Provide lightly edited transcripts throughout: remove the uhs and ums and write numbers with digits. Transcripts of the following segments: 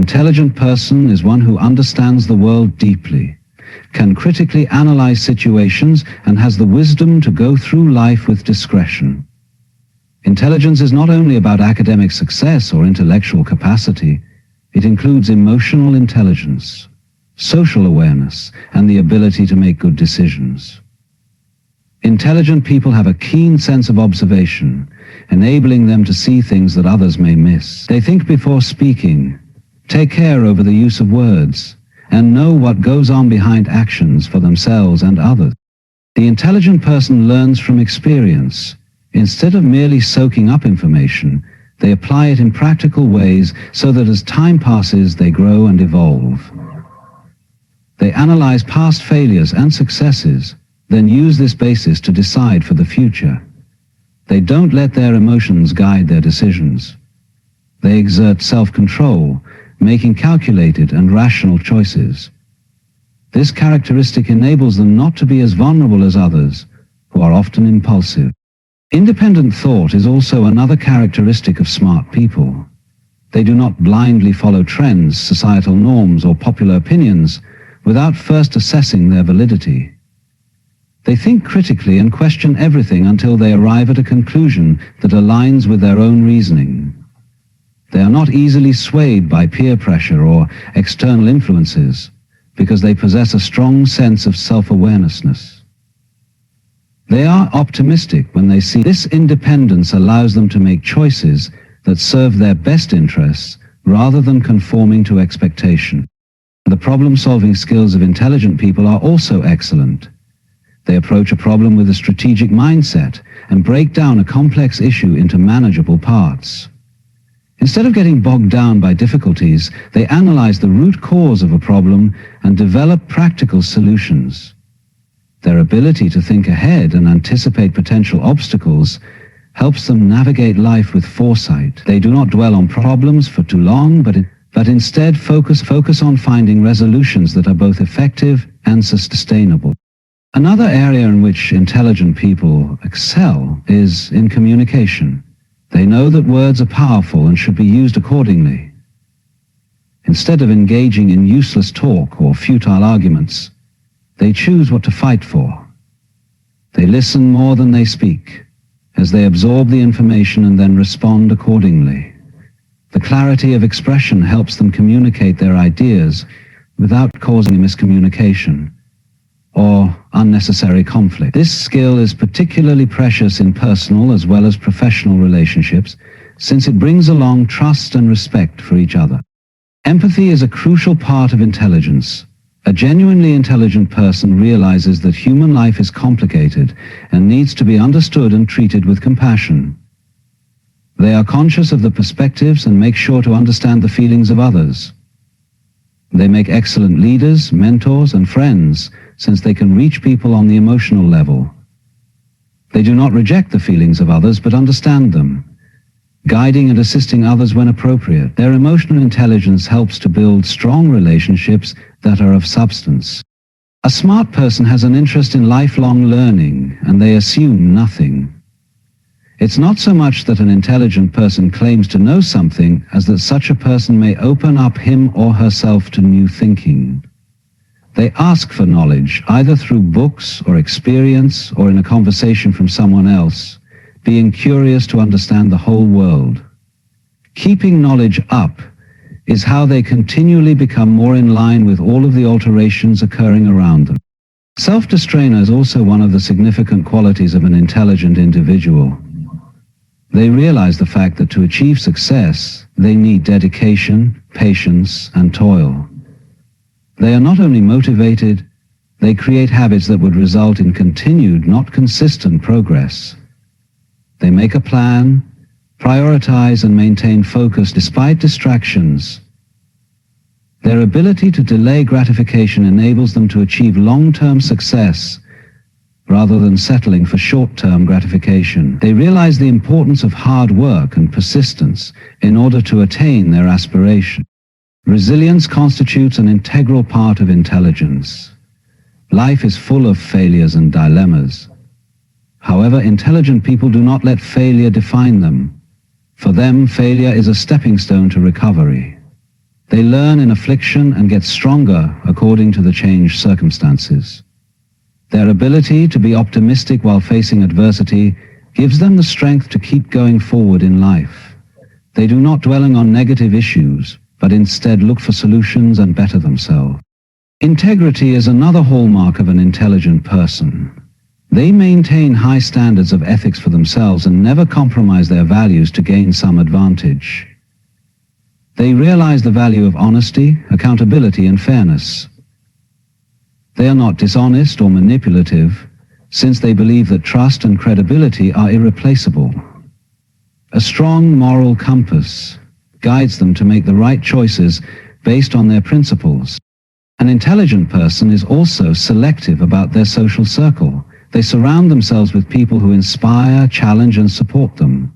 intelligent person is one who understands the world deeply, can critically analyze situations, and has the wisdom to go through life with discretion. Intelligence is not only about academic success or intellectual capacity, it includes emotional intelligence, social awareness, and the ability to make good decisions. Intelligent people have a keen sense of observation, enabling them to see things that others may miss. They think before speaking, take care over the use of words, and know what goes on behind actions for themselves and others. The intelligent person learns from experience. Instead of merely soaking up information, they apply it in practical ways so that as time passes, they grow and evolve. They analyze past failures and successes, then use this basis to decide for the future. They don't let their emotions guide their decisions. They exert self-control, making calculated and rational choices. This characteristic enables them not to be as vulnerable as others, who are often impulsive. Independent thought is also another characteristic of smart people. They do not blindly follow trends, societal norms, or popular opinions without first assessing their validity. They think critically and question everything until they arrive at a conclusion that aligns with their own reasoning. They are not easily swayed by peer pressure or external influences because they possess a strong sense of self-awareness. They are optimistic when they see this independence allows them to make choices that serve their best interests rather than conforming to expectation. The problem-solving skills of intelligent people are also excellent. They approach a problem with a strategic mindset and break down a complex issue into manageable parts. Instead of getting bogged down by difficulties, they analyze the root cause of a problem and develop practical solutions. Their ability to think ahead and anticipate potential obstacles helps them navigate life with foresight. They do not dwell on problems for too long, but instead focus on finding resolutions that are both effective and sustainable. Another area in which intelligent people excel is in communication. They know that words are powerful and should be used accordingly. Instead of engaging in useless talk or futile arguments, they choose what to fight for. They listen more than they speak, as they absorb the information and then respond accordingly. The clarity of expression helps them communicate their ideas without causing miscommunication or unnecessary conflict. This skill is particularly precious in personal as well as professional relationships, since it brings along trust and respect for each other. Empathy is a crucial part of intelligence. A genuinely intelligent person realizes that human life is complicated and needs to be understood and treated with compassion. They are conscious of the perspectives and make sure to understand the feelings of others. They make excellent leaders, mentors, and friends, since they can reach people on the emotional level. They do not reject the feelings of others, but understand them, guiding and assisting others when appropriate. Their emotional intelligence helps to build strong relationships that are of substance. A smart person has an interest in lifelong learning, and they assume nothing. It's not so much that an intelligent person claims to know something as that such a person may open up him or herself to new thinking. They ask for knowledge, either through books or experience or in a conversation from someone else, being curious to understand the whole world. Keeping knowledge up is how they continually become more in line with all of the alterations occurring around them. Self-restraint is also one of the significant qualities of an intelligent individual. They realize the fact that to achieve success, they need dedication, patience, and toil. They are not only motivated, they create habits that would result in continued, not consistent progress. They make a plan, prioritize, and maintain focus despite distractions. Their ability to delay gratification enables them to achieve long-term success rather than settling for short-term gratification. They realize the importance of hard work and persistence in order to attain their aspiration. Resilience constitutes an integral part of intelligence. Life is full of failures and dilemmas. However, intelligent people do not let failure define them. For them, failure is a stepping stone to recovery. They learn in affliction and get stronger according to the changed circumstances. Their ability to be optimistic while facing adversity gives them the strength to keep going forward in life. They do not dwelling on negative issues, but instead look for solutions and better themselves. Integrity is another hallmark of an intelligent person. They maintain high standards of ethics for themselves and never compromise their values to gain some advantage. They realize the value of honesty, accountability, and fairness. They are not dishonest or manipulative, since they believe that trust and credibility are irreplaceable. A strong moral compass guides them to make the right choices based on their principles. An intelligent person is also selective about their social circle. They surround themselves with people who inspire, challenge, and support them.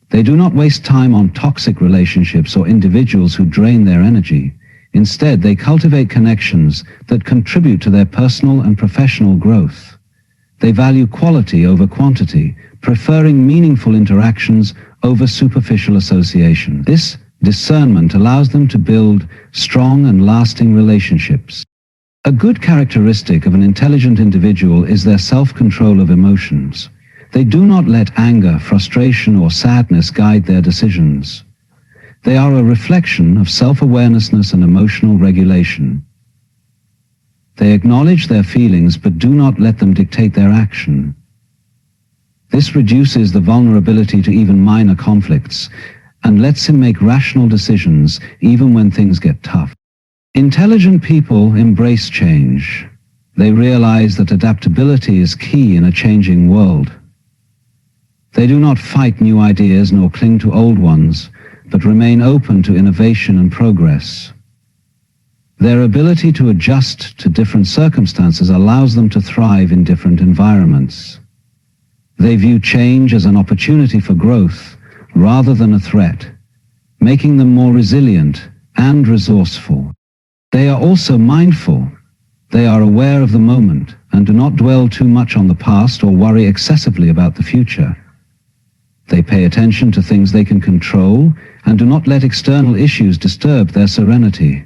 They do not waste time on toxic relationships or individuals who drain their energy. Instead, they cultivate connections that contribute to their personal and professional growth. They value quality over quantity, preferring meaningful interactions over superficial association. This discernment allows them to build strong and lasting relationships. A good characteristic of an intelligent individual is their self-control of emotions. They do not let anger, frustration, or sadness guide their decisions. They are a reflection of self-awareness and emotional regulation. They acknowledge their feelings but do not let them dictate their action. This reduces the vulnerability to even minor conflicts and lets him make rational decisions even when things get tough. Intelligent people embrace change. They realize that adaptability is key in a changing world. They do not fight new ideas nor cling to old ones, but remain open to innovation and progress. Their ability to adjust to different circumstances allows them to thrive in different environments. They view change as an opportunity for growth rather than a threat, making them more resilient and resourceful. They are also mindful. They are aware of the moment and do not dwell too much on the past or worry excessively about the future. They pay attention to things they can control and do not let external issues disturb their serenity.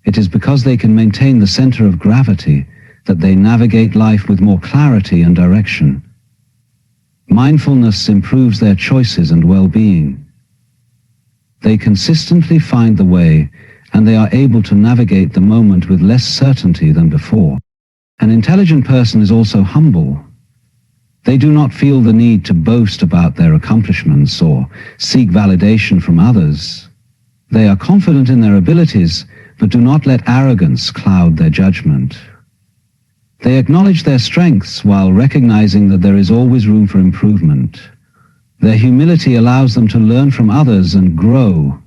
It is because they can maintain the center of gravity that they navigate life with more clarity and direction. Mindfulness improves their choices and well-being. They consistently find the way, and they are able to navigate the moment with less certainty than before. An intelligent person is also humble. They do not feel the need to boast about their accomplishments or seek validation from others. They are confident in their abilities, but do not let arrogance cloud their judgment. They acknowledge their strengths while recognizing that there is always room for improvement. Their humility allows them to learn from others and grow.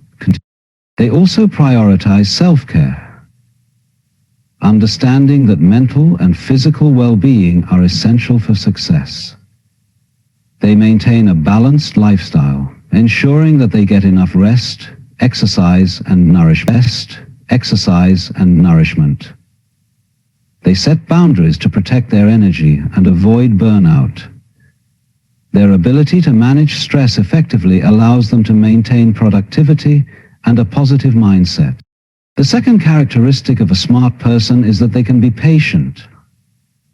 They also prioritize self-care, understanding that mental and physical well-being are essential for success. They maintain a balanced lifestyle, ensuring that they get enough rest, exercise, and nourishment. They set boundaries to protect their energy and avoid burnout. Their ability to manage stress effectively allows them to maintain productivity and a positive mindset. The second characteristic of a smart person is that they can be patient.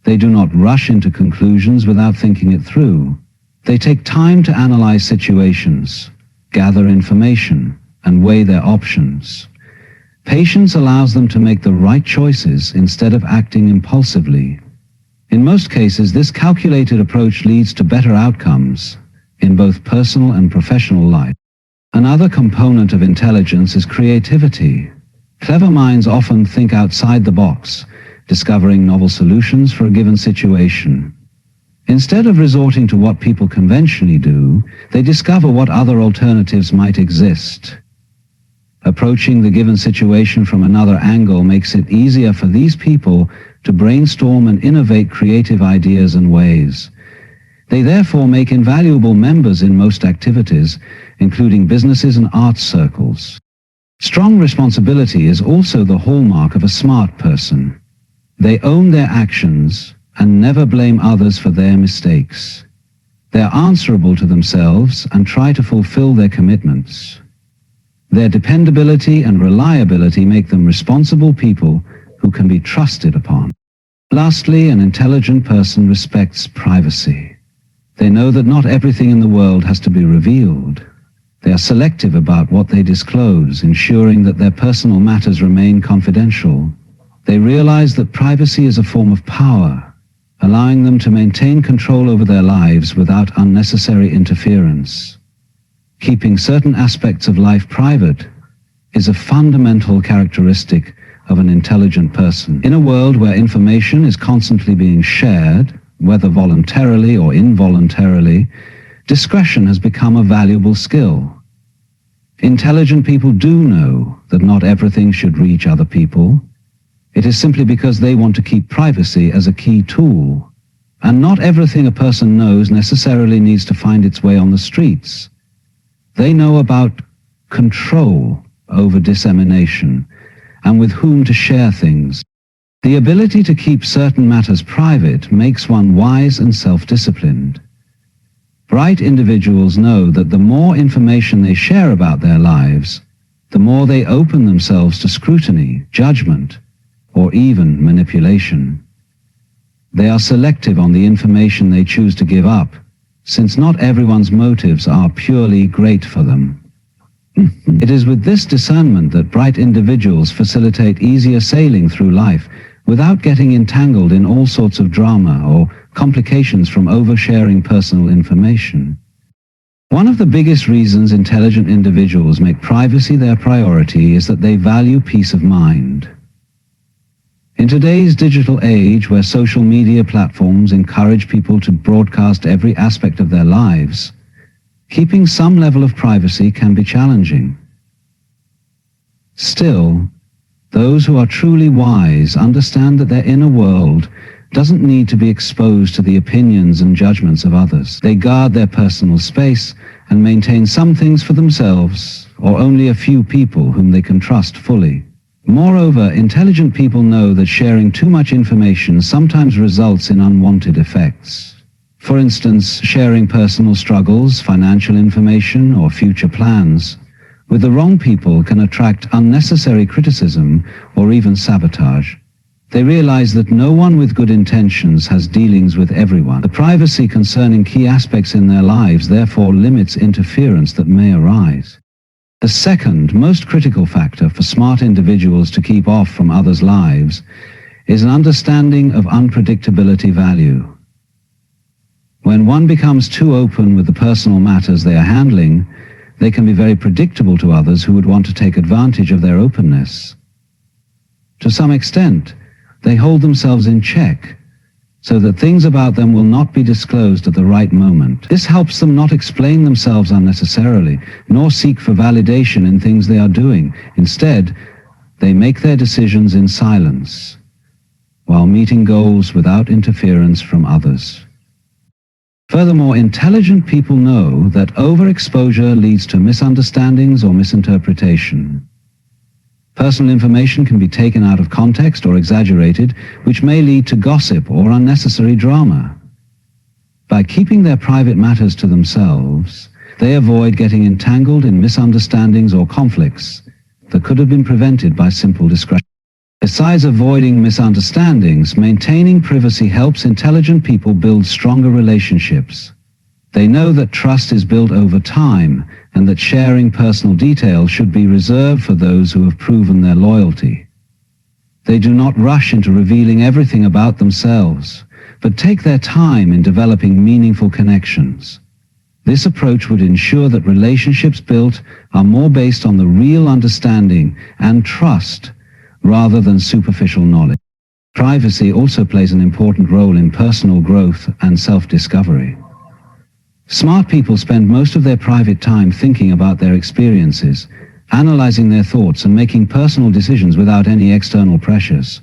They do not rush into conclusions without thinking it through. They take time to analyze situations, gather information, and weigh their options. Patience allows them to make the right choices instead of acting impulsively. In most cases, this calculated approach leads to better outcomes in both personal and professional life. Another component of intelligence is creativity. Clever minds often think outside the box, discovering novel solutions for a given situation. Instead of resorting to what people conventionally do, they discover what other alternatives might exist. Approaching the given situation from another angle makes it easier for these people to brainstorm and innovate creative ideas and ways. They therefore make invaluable members in most activities, including businesses and arts circles. Strong responsibility is also the hallmark of a smart person. They own their actions and never blame others for their mistakes. They are answerable to themselves and try to fulfill their commitments. Their dependability and reliability make them responsible people who can be trusted upon. Lastly, an intelligent person respects privacy. They know that not everything in the world has to be revealed. They are selective about what they disclose, ensuring that their personal matters remain confidential. They realize that privacy is a form of power, allowing them to maintain control over their lives without unnecessary interference. Keeping certain aspects of life private is a fundamental characteristic of an intelligent person. In a world where information is constantly being shared, whether voluntarily or involuntarily, discretion has become a valuable skill. Intelligent people do know that not everything should reach other people. It is simply because they want to keep privacy as a key tool. And not everything a person knows necessarily needs to find its way on the streets. They know about control over dissemination and with whom to share things. The ability to keep certain matters private makes one wise and self-disciplined. Bright individuals know that the more information they share about their lives, the more they open themselves to scrutiny, judgment, or even manipulation. They are selective on the information they choose to give up, since not everyone's motives are purely great for them. It is with this discernment that bright individuals facilitate easier sailing through life without getting entangled in all sorts of drama or complications from oversharing personal information. One of the biggest reasons intelligent individuals make privacy their priority is that they value peace of mind. In today's digital age, where social media platforms encourage people to broadcast every aspect of their lives, keeping some level of privacy can be challenging. Still, those who are truly wise understand that their inner world doesn't need to be exposed to the opinions and judgments of others. They guard their personal space and maintain some things for themselves, or only a few people whom they can trust fully. Moreover, intelligent people know that sharing too much information sometimes results in unwanted effects. For instance, sharing personal struggles, financial information, or future plans with the wrong people can attract unnecessary criticism or even sabotage. They realize that no one with good intentions has dealings with everyone. The privacy concerning key aspects in their lives therefore limits interference that may arise. The second, most critical factor for smart individuals to keep off from others' lives is an understanding of unpredictability value. When one becomes too open with the personal matters they are handling, they can be very predictable to others who would want to take advantage of their openness. To some extent, they hold themselves in check so that things about them will not be disclosed at the right moment. This helps them not explain themselves unnecessarily, nor seek for validation in things they are doing. Instead, they make their decisions in silence, while meeting goals without interference from others. Furthermore, intelligent people know that overexposure leads to misunderstandings or misinterpretation. Personal information can be taken out of context or exaggerated, which may lead to gossip or unnecessary drama. By keeping their private matters to themselves, they avoid getting entangled in misunderstandings or conflicts that could have been prevented by simple discretion. Besides avoiding misunderstandings, maintaining privacy helps intelligent people build stronger relationships. They know that trust is built over time and that sharing personal details should be reserved for those who have proven their loyalty. They do not rush into revealing everything about themselves, but take their time in developing meaningful connections. This approach would ensure that relationships built are more based on the real understanding and trust rather than superficial knowledge. Privacy also plays an important role in personal growth and self-discovery. Smart people spend most of their private time thinking about their experiences, analyzing their thoughts, and making personal decisions without any external pressures.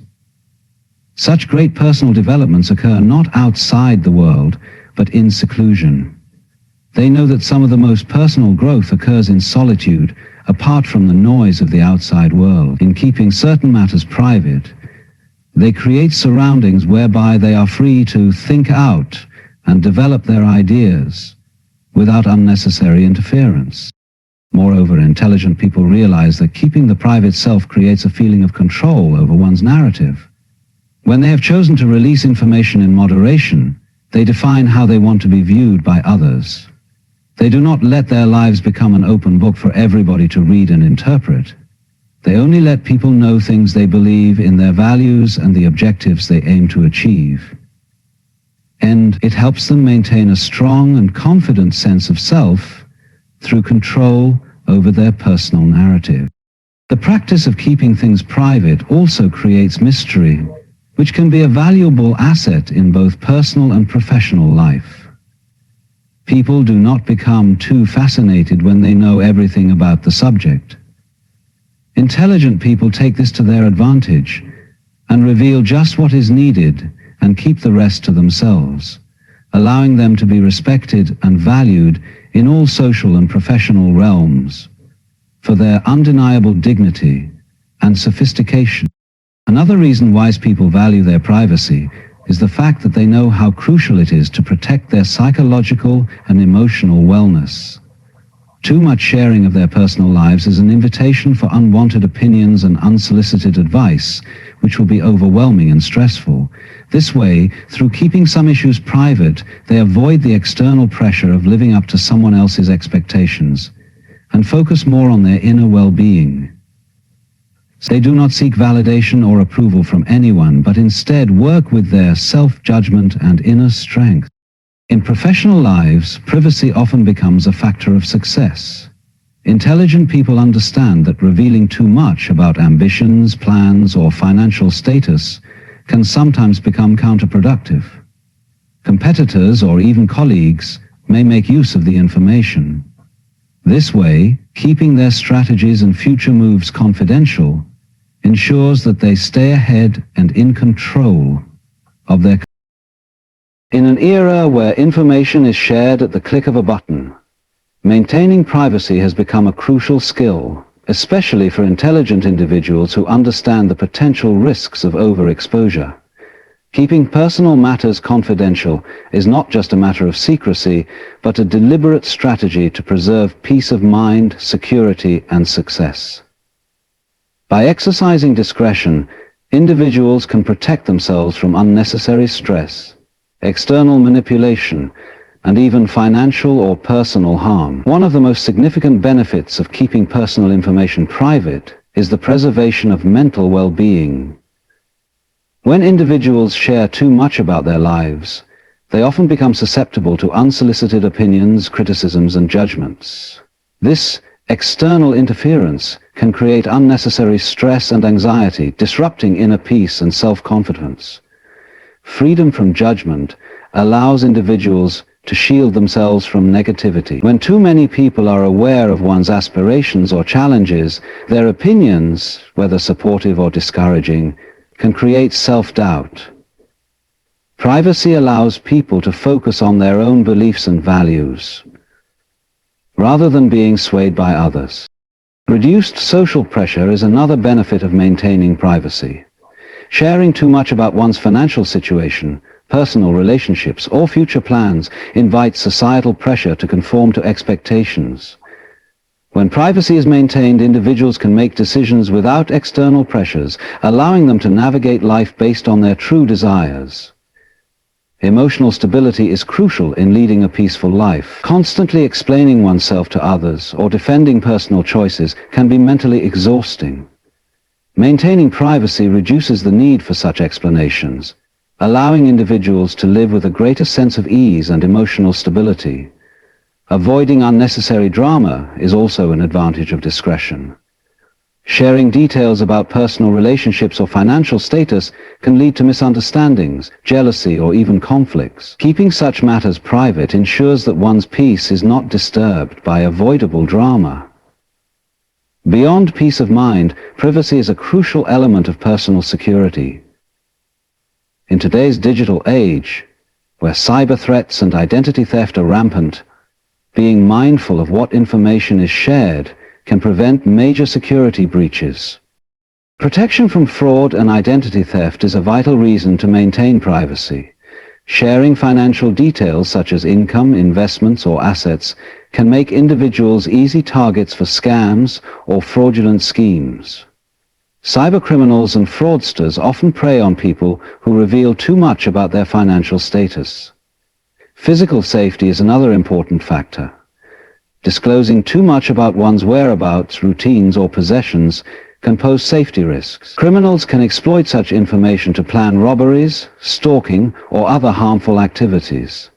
Such great personal developments occur not outside the world, but in seclusion. They know that some of the most personal growth occurs in solitude, apart from the noise of the outside world. In keeping certain matters private, they create surroundings whereby they are free to think out and develop their ideas without unnecessary interference. Moreover, intelligent people realize that keeping the private self creates a feeling of control over one's narrative. When they have chosen to release information in moderation, they define how they want to be viewed by others. They do not let their lives become an open book for everybody to read and interpret. They only let people know things they believe in, their values and the objectives they aim to achieve. And it helps them maintain a strong and confident sense of self through control over their personal narrative. The practice of keeping things private also creates mystery, which can be a valuable asset in both personal and professional life. People do not become too fascinated when they know everything about the subject. Intelligent people take this to their advantage and reveal just what is needed and keep the rest to themselves, allowing them to be respected and valued in all social and professional realms for their undeniable dignity and sophistication. Another reason wise people value their privacy is the fact that they know how crucial it is to protect their psychological and emotional wellness. Too much sharing of their personal lives is an invitation for unwanted opinions and unsolicited advice, which will be overwhelming and stressful. This way, through keeping some issues private, they avoid the external pressure of living up to someone else's expectations and focus more on their inner well-being. They do not seek validation or approval from anyone, but instead work with their self-judgment and inner strength. In professional lives, privacy often becomes a factor of success. Intelligent people understand that revealing too much about ambitions, plans, or financial status can sometimes become counterproductive. Competitors or even colleagues may make use of the information. This way, keeping their strategies and future moves confidential ensures that they stay ahead and in control of their. In an era where information is shared at the click of a button, maintaining privacy has become a crucial skill, especially for intelligent individuals who understand the potential risks of overexposure. Keeping personal matters confidential is not just a matter of secrecy, but a deliberate strategy to preserve peace of mind, security, and success. By exercising discretion, individuals can protect themselves from unnecessary stress, external manipulation, and even financial or personal harm. One of the most significant benefits of keeping personal information private is the preservation of mental well-being. When individuals share too much about their lives, they often become susceptible to unsolicited opinions, criticisms, and judgments. This external interference can create unnecessary stress and anxiety, disrupting inner peace and self-confidence. Freedom from judgment allows individuals to shield themselves from negativity. When too many people are aware of one's aspirations or challenges, their opinions, whether supportive or discouraging, can create self-doubt. Privacy allows people to focus on their own beliefs and values, rather than being swayed by others. Reduced social pressure is another benefit of maintaining privacy. Sharing too much about one's financial situation, personal relationships, or future plans invites societal pressure to conform to expectations. When privacy is maintained, individuals can make decisions without external pressures, allowing them to navigate life based on their true desires. Emotional stability is crucial in leading a peaceful life. Constantly explaining oneself to others or defending personal choices can be mentally exhausting. Maintaining privacy reduces the need for such explanations, allowing individuals to live with a greater sense of ease and emotional stability. Avoiding unnecessary drama is also an advantage of discretion. Sharing details about personal relationships or financial status can lead to misunderstandings, jealousy, or even conflicts. Keeping such matters private ensures that one's peace is not disturbed by avoidable drama. Beyond peace of mind, privacy is a crucial element of personal security. In today's digital age, where cyber threats and identity theft are rampant, being mindful of what information is shared can prevent major security breaches. Protection from fraud and identity theft is a vital reason to maintain privacy. Sharing financial details such as income, investments, or assets can make individuals easy targets for scams or fraudulent schemes. Cybercriminals and fraudsters often prey on people who reveal too much about their financial status. Physical safety is another important factor. Disclosing too much about one's whereabouts, routines, or possessions can pose safety risks. Criminals can exploit such information to plan robberies, stalking, or other harmful activities.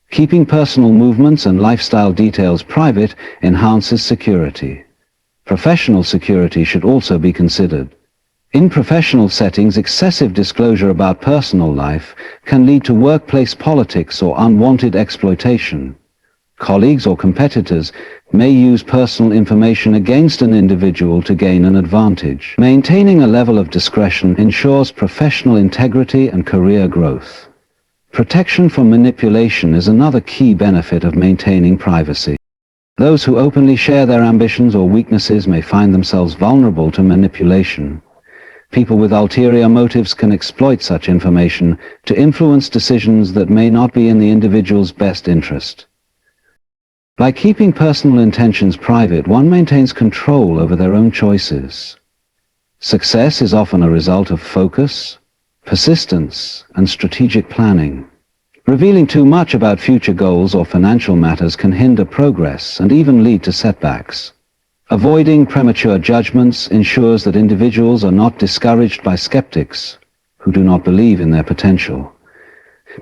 Keeping personal movements and lifestyle details private enhances security. Professional security should also be considered. In professional settings, excessive disclosure about personal life can lead to workplace politics or unwanted exploitation. Colleagues or competitors may use personal information against an individual to gain an advantage. Maintaining a level of discretion ensures professional integrity and career growth. Protection from manipulation is another key benefit of maintaining privacy. Those who openly share their ambitions or weaknesses may find themselves vulnerable to manipulation. People with ulterior motives can exploit such information to influence decisions that may not be in the individual's best interest. By keeping personal intentions private, one maintains control over their own choices. Success is often a result of focus, persistence, and strategic planning. Revealing too much about future goals or financial matters can hinder progress and even lead to setbacks. Avoiding premature judgments ensures that individuals are not discouraged by skeptics who do not believe in their potential.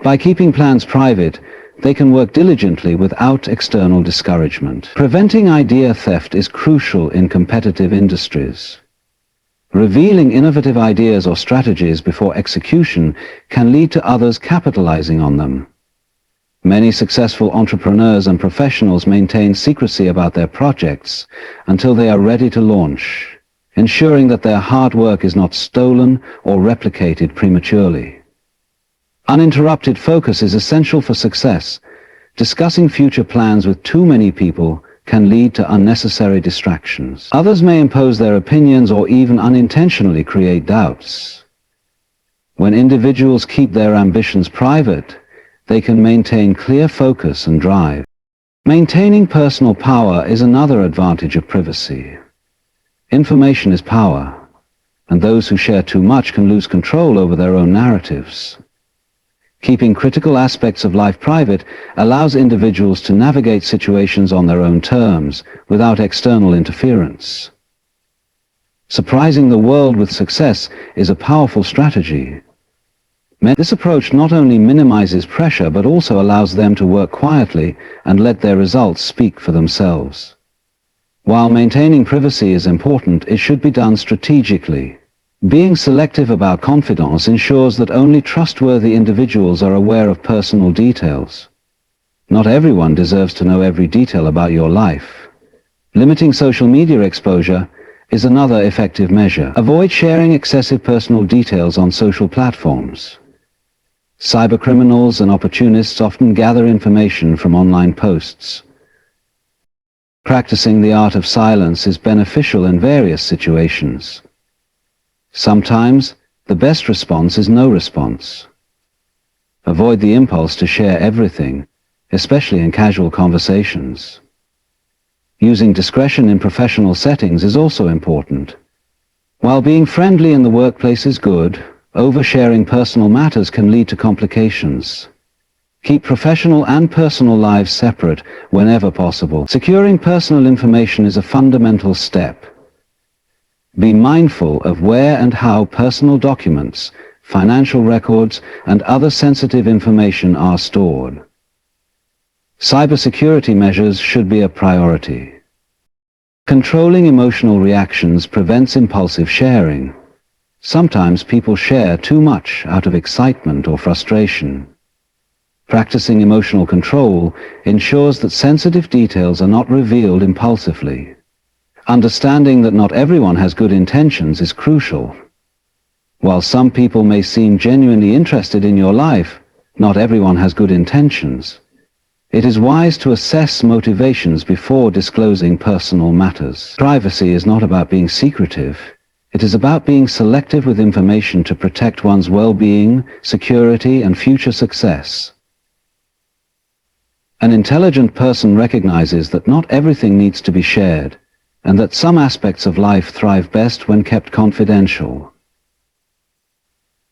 By keeping plans private, they can work diligently without external discouragement. Preventing idea theft is crucial in competitive industries. Revealing innovative ideas or strategies before execution can lead to others capitalizing on them. Many successful entrepreneurs and professionals maintain secrecy about their projects until they are ready to launch, ensuring that their hard work is not stolen or replicated prematurely. Uninterrupted focus is essential for success. Discussing future plans with too many people can lead to unnecessary distractions. Others may impose their opinions or even unintentionally create doubts. When individuals keep their ambitions private, they can maintain clear focus and drive. Maintaining personal power is another advantage of privacy. Information is power, and those who share too much can lose control over their own narratives. Keeping critical aspects of life private allows individuals to navigate situations on their own terms without external interference. Surprising the world with success is a powerful strategy. This approach not only minimizes pressure but also allows them to work quietly and let their results speak for themselves. While maintaining privacy is important, it should be done strategically. Being selective about confidence ensures that only trustworthy individuals are aware of personal details. Not everyone deserves to know every detail about your life. Limiting social media exposure is another effective measure. Avoid sharing excessive personal details on social platforms. Cybercriminals and opportunists often gather information from online posts. Practicing the art of silence is beneficial in various situations. Sometimes, the best response is no response. Avoid the impulse to share everything, especially in casual conversations. Using discretion in professional settings is also important. While being friendly in the workplace is good, oversharing personal matters can lead to complications. Keep professional and personal lives separate whenever possible. Securing personal information is a fundamental step. Be mindful of where and how personal documents, financial records, and other sensitive information are stored. Cybersecurity measures should be a priority. Controlling emotional reactions prevents impulsive sharing. Sometimes people share too much out of excitement or frustration. Practicing emotional control ensures that sensitive details are not revealed impulsively. Understanding that not everyone has good intentions is crucial. While some people may seem genuinely interested in your life, not everyone has good intentions. It is wise to assess motivations before disclosing personal matters. Privacy is not about being secretive. It is about being selective with information to protect one's well-being, security, and future success. An intelligent person recognizes that not everything needs to be shared, and that some aspects of life thrive best when kept confidential.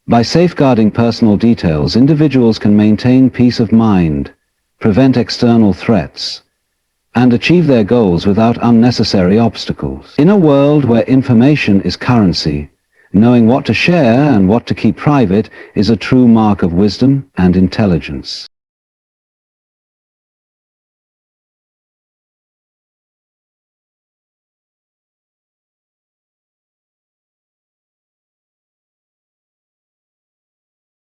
By safeguarding personal details, individuals can maintain peace of mind, prevent external threats, and achieve their goals without unnecessary obstacles. In a world where information is currency, knowing what to share and what to keep private is a true mark of wisdom and intelligence.